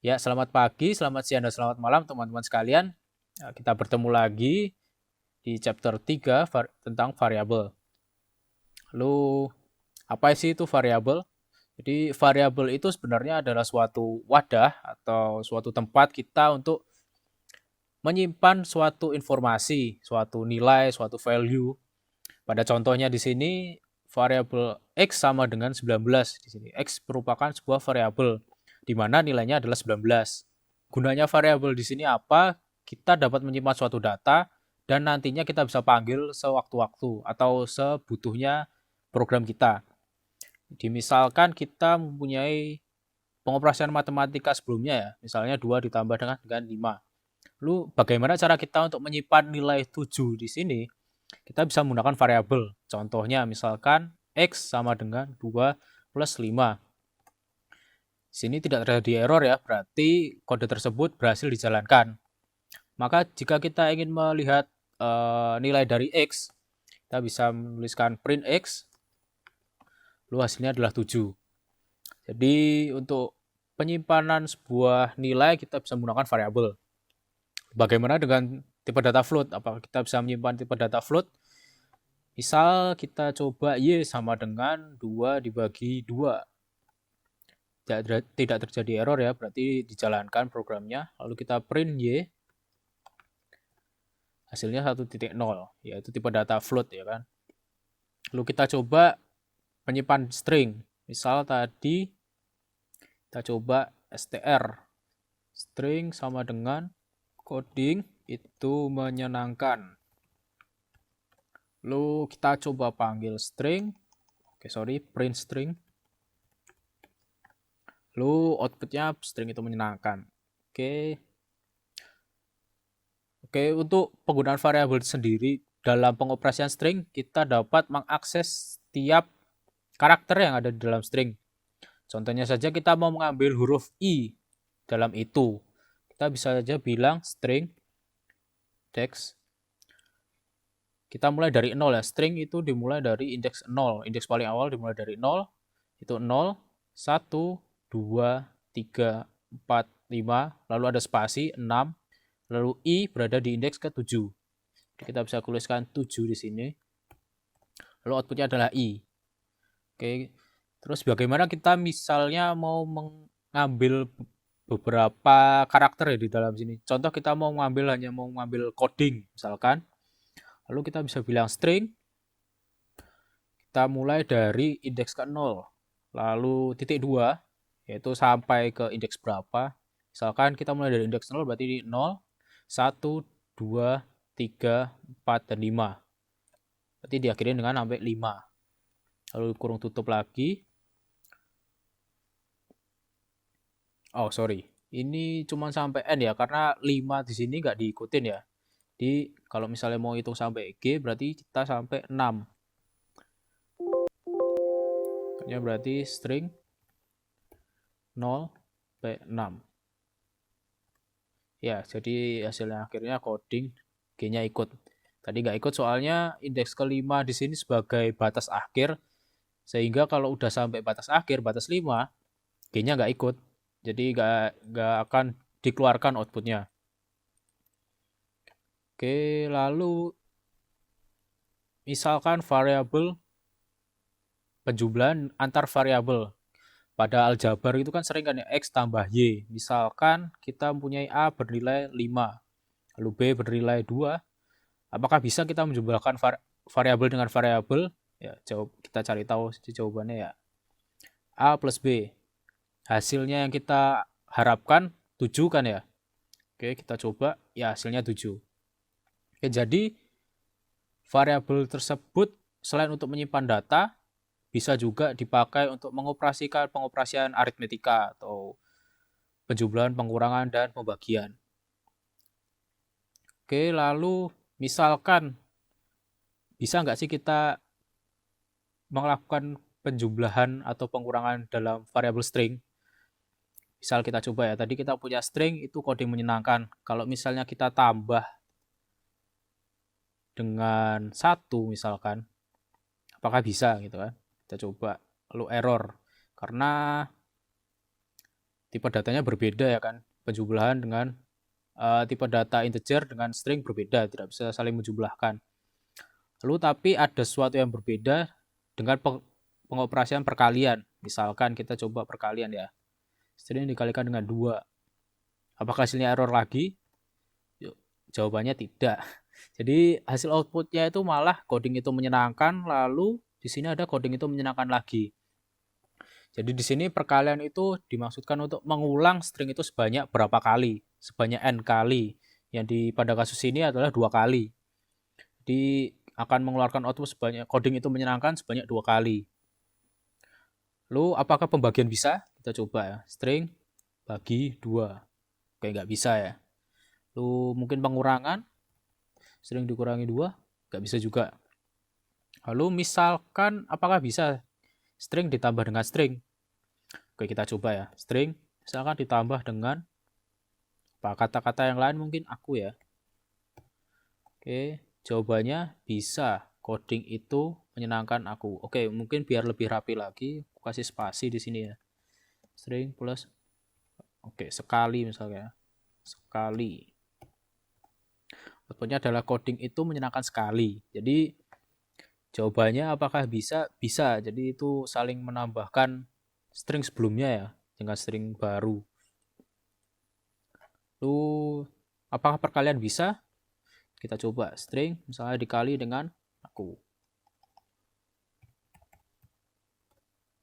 Ya, selamat pagi, selamat siang, dan selamat malam teman-teman sekalian. Kita bertemu lagi di chapter 3 tentang variabel. Lalu, apa sih itu variabel? Jadi, variabel itu sebenarnya adalah suatu wadah atau suatu tempat kita untuk menyimpan suatu informasi, suatu nilai, suatu value. Pada contohnya di sini, variabel X sama dengan 19 di sini. X merupakan sebuah variabel di mana nilainya adalah 19. Gunanya variabel di sini apa? Kita dapat menyimpan suatu data dan nantinya kita bisa panggil sewaktu-waktu atau sebutuhnya program kita. Misalkan kita mempunyai pengoperasian matematika sebelumnya ya, misalnya 2 ditambah dengan 5. Lalu bagaimana cara kita untuk menyimpan nilai 7 di sini? Kita bisa menggunakan variabel. Contohnya misalkan X sama dengan 2 plus 5. Di sini tidak terjadi error ya, berarti kode tersebut berhasil dijalankan. Maka jika kita ingin melihat nilai dari X, kita bisa menuliskan print X, lalu hasilnya adalah 7. Jadi untuk penyimpanan sebuah nilai kita bisa menggunakan variabel. Bagaimana dengan tipe data float? Apakah kita bisa menyimpan tipe data float? Misal kita coba Y sama dengan 2 dibagi 2. Tidak terjadi error ya, berarti dijalankan programnya. Lalu kita print Y, hasilnya 1.0, yaitu tipe data float ya kan. Lalu kita coba menyimpan string. Misal tadi kita coba str. String sama dengan coding itu menyenangkan. Lalu kita coba panggil string. Print string. Lalu outputnya string itu menyenangkan. Oke, untuk penggunaan variabel sendiri dalam pengoperasian string, kita dapat mengakses setiap karakter yang ada di dalam string. Contohnya saja kita mau mengambil huruf I dalam itu. Kita bisa saja bilang string text. Kita mulai dari 0 ya. String itu dimulai dari indeks 0. Indeks paling awal dimulai dari 0. Itu 0, 1, 2, 3, 4, 5. Lalu ada spasi 6. Lalu I berada di indeks ke-7. Kita bisa tuliskan 7 di sini. Lalu outputnya adalah I. Oke. Terus bagaimana kita misalnya mau mengambil beberapa karakter ya di dalam sini. Contoh kita hanya mau mengambil coding misalkan. Lalu kita bisa bilang string. Kita mulai dari indeks ke-0. Lalu titik 2 yaitu sampai ke indeks berapa. Misalkan kita mulai dari indeks 0 berarti 0, 1, 2, 3, 4, dan 5. Berarti diakhiri dengan sampai 5. Lalu kurung tutup lagi. Oh, sorry. Ini cuma sampai N ya, karena 5 di sini nggak diikutin ya. Jadi, kalau misalnya mau hitung sampai G, berarti kita sampai 6. Makanya berarti string 0 sampai 6. Ya, jadi hasilnya akhirnya coding G-nya ikut. Tadi nggak ikut soalnya indeks kelima di sini sebagai batas akhir. Sehingga kalau udah sampai batas akhir, batas 5, G-nya nggak ikut. Jadi nggak akan dikeluarkan outputnya. Oke, lalu misalkan variabel penjumlahan antar variabel. Pada aljabar itu kan sering kan ya X tambah Y. Misalkan kita mempunyai A bernilai 5, lalu B bernilai 2. Apakah bisa kita menjumlahkan variabel dengan variabel? Ya, kita cari tahu jawabannya ya. A plus B. Hasilnya yang kita harapkan 7 kan ya. Oke, kita coba. Ya, hasilnya 7. Oke, jadi variabel tersebut selain untuk menyimpan data, bisa juga dipakai untuk mengoperasikan pengoperasian aritmetika atau penjumlahan, pengurangan, dan pembagian. Oke, lalu misalkan bisa nggak sih kita melakukan penjumlahan atau pengurangan dalam variabel string? Misal kita coba ya, tadi kita punya string itu coding menyenangkan. Kalau misalnya kita tambah dengan 1 misalkan, apakah bisa gitu kan? Kita coba, lalu error. Karena tipe datanya berbeda ya kan. Penjumlahan dengan tipe data integer dengan string berbeda, tidak bisa saling menjumlahkan. Lalu tapi ada sesuatu yang berbeda dengan pengoperasian perkalian. Misalkan kita coba perkalian ya. String dikalikan dengan 2. Apakah hasilnya error lagi? Jawabannya tidak. Jadi hasil outputnya itu malah coding itu menyenangkan, lalu di sini ada coding itu menyenangkan lagi. Jadi di sini perkalian itu dimaksudkan untuk mengulang string itu sebanyak berapa kali? Sebanyak n kali. Yang pada kasus ini adalah 2 kali. Jadi akan mengeluarkan output sebanyak, coding itu menyenangkan sebanyak 2 kali. Lalu apakah pembagian bisa? Kita coba ya. String bagi 2. Oke, nggak bisa ya. Lalu mungkin pengurangan. String dikurangi 2. Nggak bisa juga. Lalu misalkan apakah bisa string ditambah dengan string? Oke, kita coba ya. String misalkan ditambah dengan kata-kata yang lain, mungkin aku ya. Oke, jawabannya bisa. Coding itu menyenangkan aku. Oke, mungkin biar lebih rapi lagi, aku kasih spasi di sini ya. String plus, oke, sekali misalnya. Sekali. Outputnya adalah coding itu menyenangkan sekali. Jadi jawabannya apakah bisa? Bisa. Jadi itu saling menambahkan string sebelumnya ya dengan string baru. Lalu apakah perkalian bisa? Kita coba string misalnya dikali dengan aku.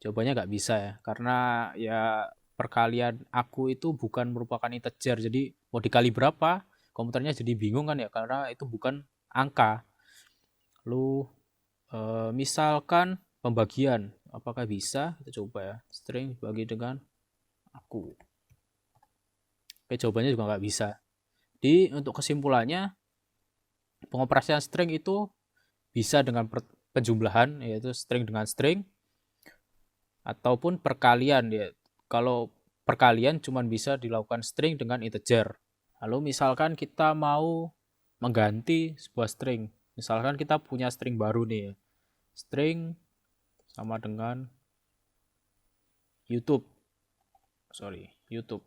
Jawabannya nggak bisa ya, karena ya perkalian aku itu bukan merupakan integer, jadi mau dikali berapa komputernya jadi bingung kan ya, karena itu bukan angka. Lalu misalkan pembagian, apakah bisa? Kita coba ya, string bagi dengan aku. Oke, jawabannya juga nggak bisa. Jadi untuk kesimpulannya, pengoperasian string itu bisa dengan penjumlahan, yaitu string dengan string, ataupun perkalian ya. Kalau perkalian cuma bisa dilakukan string dengan integer. Lalu misalkan kita mau mengganti sebuah string. Misalkan kita punya string baru nih. String sama dengan YouTube. YouTube.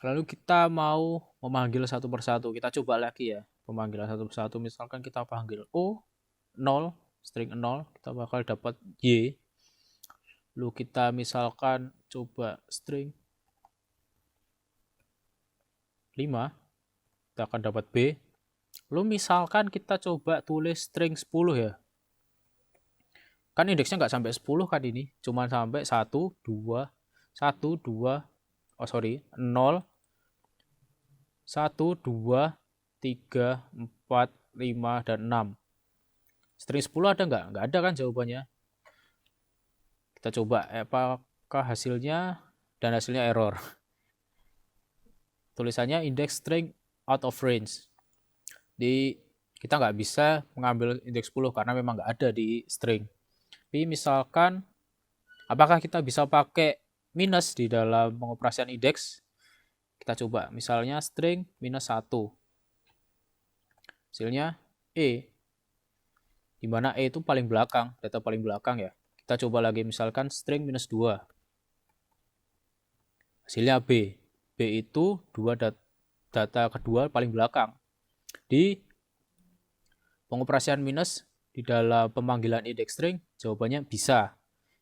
Lalu kita mau memanggil satu persatu. Kita coba lagi ya. Pemanggilan satu persatu. Misalkan kita panggil O, 0, string 0. Kita bakal dapat Y. Lalu kita misalkan coba string 5. Kita akan dapat B. Lalu misalkan kita coba tulis string 10 ya. Kan indeksnya nggak sampai 10 kan ini. Cuma sampai 1, 2, 1, 2, 0, 1, 2, 3, 4, 5, dan 6. String 10 ada nggak? Nggak ada kan jawabannya. Kita coba apakah hasilnya, dan hasilnya error. Tulisannya index string out of range. Jadi kita nggak bisa mengambil indeks 10 karena memang nggak ada di string. Tapi misalkan apakah kita bisa pakai minus di dalam pengoperasian indeks? Kita coba, misalnya string minus 1. Hasilnya E. Di mana E itu paling belakang, data paling belakang ya. Kita coba lagi, misalkan string minus 2. Hasilnya B. B itu data kedua paling belakang. Di pengoperasian minus di dalam pemanggilan indeks string, jawabannya bisa.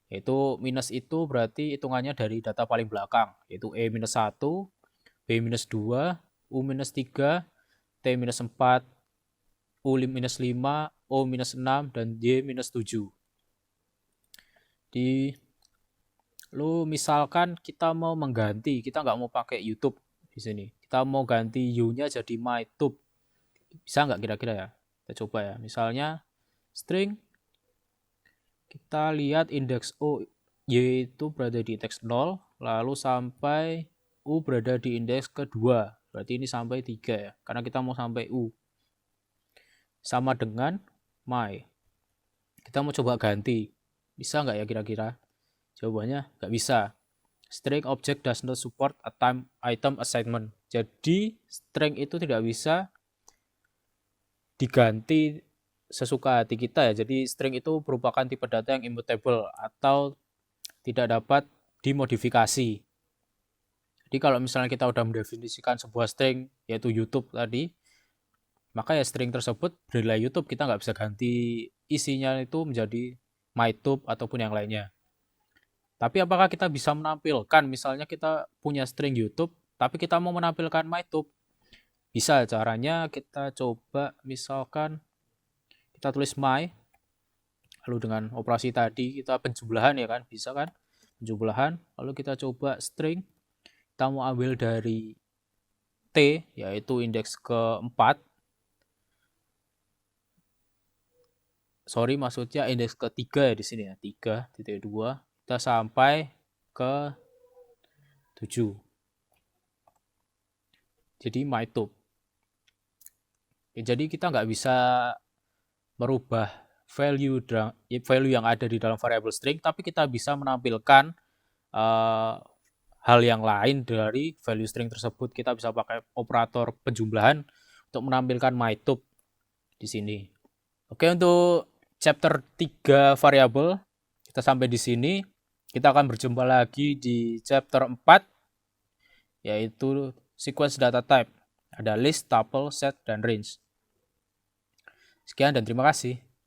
Yaitu minus itu berarti hitungannya dari data paling belakang, yaitu E minus 1, B-2, U-3, T-4, U-5, O-6, dan Y-7. Lalu misalkan kita mau mengganti, kita nggak mau pakai YouTube di sini. Kita mau ganti U-nya jadi MyTube. Bisa nggak kira-kira ya? Kita coba ya. Misalnya string, kita lihat indeks O, Y itu berada di indeks 0, lalu sampai U berada di indeks kedua. Berarti ini sampai 3 ya. Karena kita mau sampai U. Sama dengan my. Kita mau coba ganti. Bisa nggak ya kira-kira? Jawabannya nggak bisa. String object does not support a item assignment. Jadi string itu tidak bisa diganti sesuka hati kita ya. Jadi string itu merupakan tipe data yang immutable atau tidak dapat dimodifikasi. Jadi kalau misalnya kita udah mendefinisikan sebuah string, yaitu YouTube tadi, maka ya string tersebut bernilai YouTube, kita nggak bisa ganti isinya itu menjadi MyTube ataupun yang lainnya. Tapi apakah kita bisa menampilkan, misalnya kita punya string YouTube, tapi kita mau menampilkan MyTube? Bisa, caranya kita coba misalkan kita tulis my, lalu dengan operasi tadi kita penjumlahan ya kan, bisa kan? Penjumlahan, lalu kita coba string, kita mau ambil dari T, yaitu indeks keempat. Sorry, maksudnya indeks ketiga ya di sini ya, 3.2. Kita sampai ke 7. Jadi MyTube. Ya, jadi kita nggak bisa merubah value yang ada di dalam variabel string, tapi kita bisa menampilkan hal yang lain dari value string tersebut. Kita bisa pakai operator penjumlahan untuk menampilkan MyTube di sini. Oke, untuk chapter 3 variabel kita sampai di sini. Kita akan berjumpa lagi di chapter 4, yaitu sequence data type. Ada list, tuple, set, dan range. Sekian dan terima kasih.